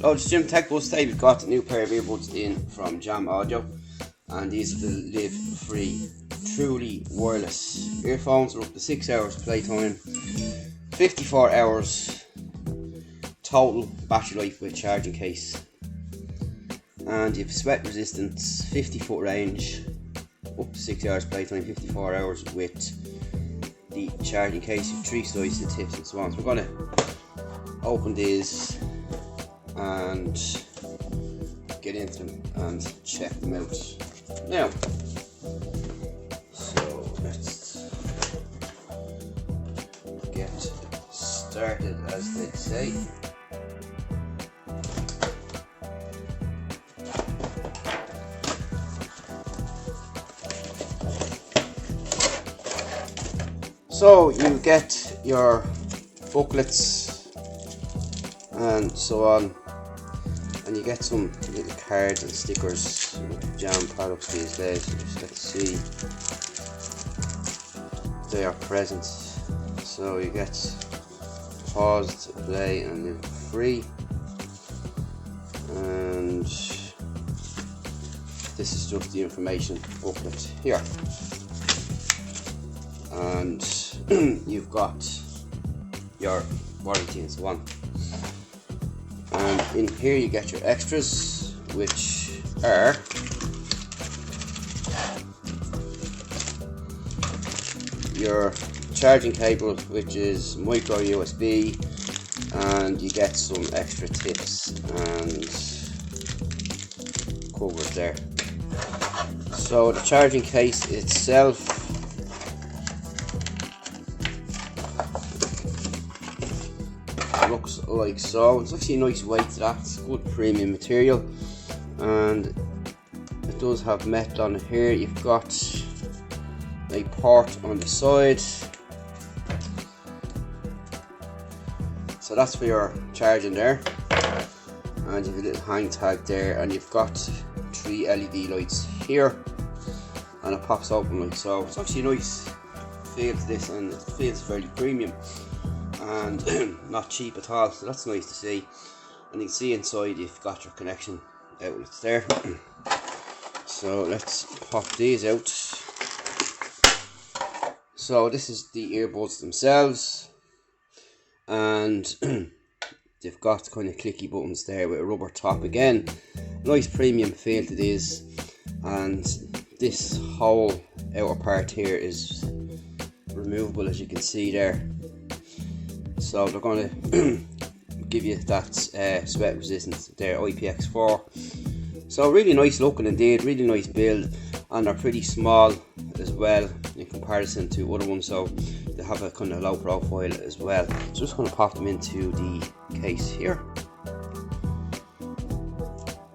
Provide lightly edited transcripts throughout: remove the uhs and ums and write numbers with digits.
Hello, it's Jim Tech Bus. Today we've got a new pair of earbuds in from Jam Audio, and these are the Live Free truly wireless earphones. Are up to 6 hours playtime, 54 hours total battery life with charging case, and you have sweat resistance, 50-foot range, up to 6 hours playtime, 54 hours with the charging case, 3 sizes of tips and so on. So we're going to open these and get into them and check them out now. So let's get started, as they say. So you get your booklets and so on, and you get some little cards and stickers, Jam products these days. Just let's see, they are present. So you get pause to play and Live Free, and this is just the information booklet here, and you've got your warranty and so on. And in here you get your extras, which are your charging cable, which is micro USB, and you get some extra tips and covers there. So the charging case itself looks like so. It's actually a nice weight to that. It's good premium material, and it does have metal on it here. You've got a port on the side, so that's for your charging there, and you've a little hang tag there, and you've got 3 LED lights here, and it pops open like so. It's actually a nice feel to this, and it feels fairly premium and not cheap at all, so that's nice to see. And you can see inside you've got your connection outlets there. So let's pop these out. So this is the earbuds themselves, and they've got kind of clicky buttons there with a rubber top. Again, nice premium feel to these, and this whole outer part here is removable, as you can see there. So they're going to give you that sweat resistance there, IPX4. So really nice looking indeed, really nice build, and they're pretty small as well in comparison to other ones, so they have a kind of low profile as well. So just going to pop them into the case here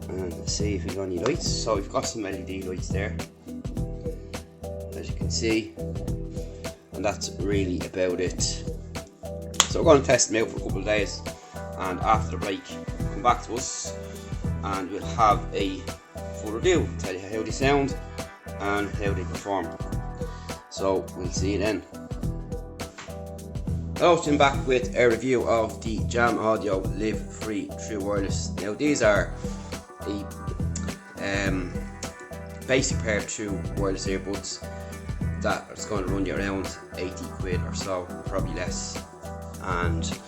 and see if we've got any lights. So we've got some LED lights there, as you can see, and that's really about it. So we're going to test them out for a couple of days, and after the break come back to us and we'll have a full review, tell you how they sound and how they perform. So we'll see you then. Hello, Jim back with a review of the Jam Audio Live Free True Wireless. Now these are a basic pair of true wireless earbuds that is going to run you around 80 quid or so, probably less. And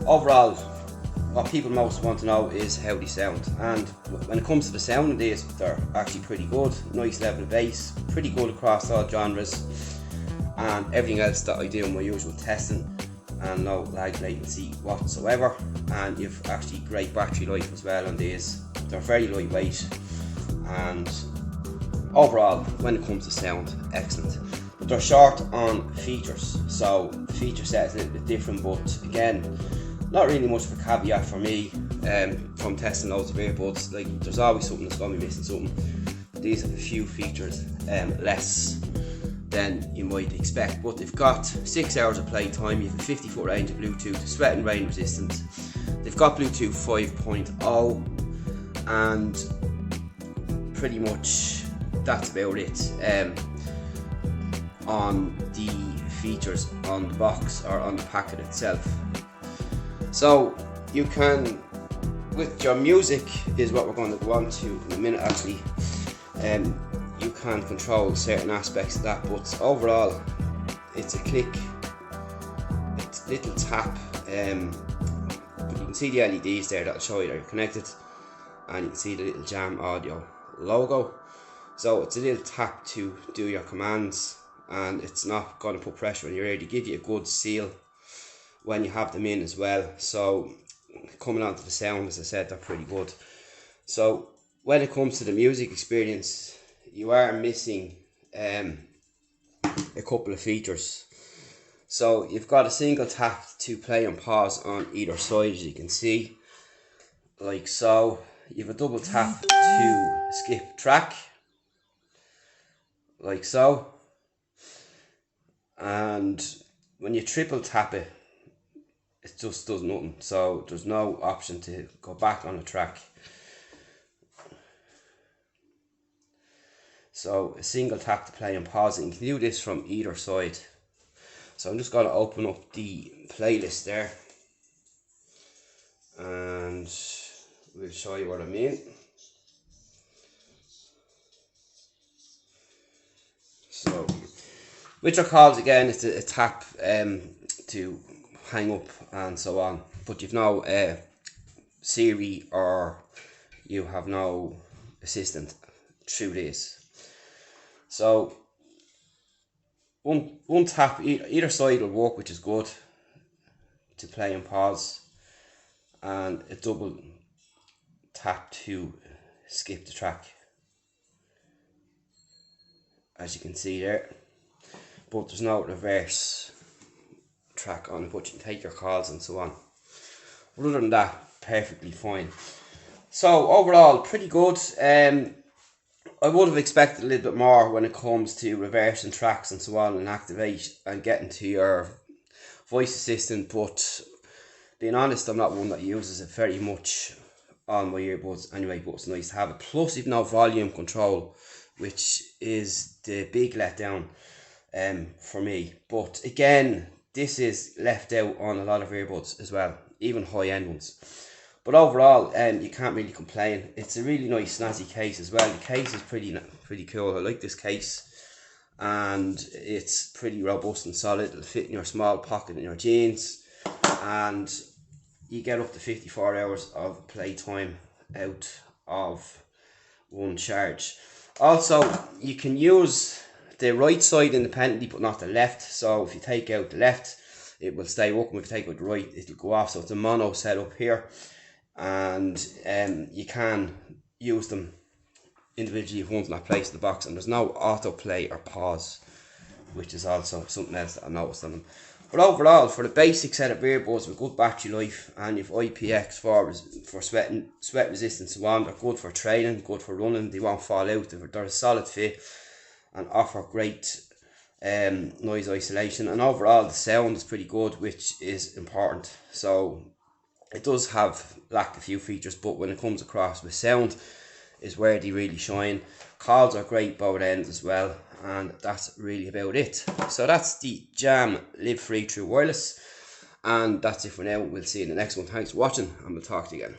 overall, what people most want to know is how they sound, and when it comes to the sound of these, they're actually pretty good. Nice level of bass, pretty good across all genres, and everything else that I do in my usual testing, and no lag latency whatsoever. And you've actually great battery life as well on these. They're very lightweight, and overall, when it comes to sound, excellent. But they're short on features, so the feature set is a little bit different, but again, not really much of a caveat for me from testing loads of earbuds. Like, there's always something that's going to be missing something. These have a few features less than you might expect, but they've got 6 hours of playtime, you have a 50-foot range of Bluetooth, sweat and rain resistance. They've got Bluetooth 5.0, and pretty much that's about it on the features on the box or on the packet itself. So you can with your music is what we're going to go on to in a minute actually. You can control certain aspects of that, but overall it's a click, it's a little tap, but you can see the LEDs there that'll show you that you're connected, and you can see the little Jam Audio logo. So it's a little tap to do your commands, and it's not going to put pressure on your ear. They give you a good seal when you have them in as well. So coming onto the sound, as I said, they're pretty good. So when it comes to the music experience, you are missing a couple of features. So you've got a single tap to play and pause on either side, as you can see, like so. You have a double tap to skip track, like so. And when you triple tap it, it just does nothing. So there's no option to go back on the track. So a single tap to play and pause it. You can do this from either side. So I'm just going to open up the playlist there, and we'll show you what I mean. So with your calls, again, it's a tap to hang up and so on, but you've no Siri or you have no assistant through this. So one tap either side will work, which is good, to play and pause, and a double tap to skip the track, as you can see there. But there's no reverse track on it, but you can take your calls and so on. But other than that, perfectly fine. So overall, pretty good. I would have expected a little bit more when it comes to reversing tracks and so on, and activate and getting to your voice assistant, but being honest, I'm not one that uses it very much on my earbuds anyway, but it's nice to have it. Plus you've no volume control, which is the big letdown for me. But again, this is left out on a lot of earbuds as well, even high-end ones. But overall, you can't really complain. It's a really nice snazzy case as well. The case is pretty cool. I like this case, and it's pretty robust and solid. It'll fit in your small pocket in your jeans, and you get up to 54 hours of playtime out of one charge. Also, you can use the right side independently, but not the left. So if you take out the left, it will stay working. If you take out the right, it'll go off. So it's a mono setup here, and you can use them individually if one's not placed in the box, and there's no autoplay or pause, which is also something else that I noticed on them. But overall, for the basic set of earbuds with good battery life, and you've IPX for sweat resistance and so on, they're good for training, good for running. They won't fall out. They're a solid fit and offer great noise isolation, and overall the sound is pretty good, which is important. So it does lack a few features, but when it comes across with sound is where they really shine. Calls are great both ends as well, and that's really about it. So that's the Jam Live Free True Wireless, and that's it for now. We'll see you in the next one. Thanks for watching, and we'll talk to you again.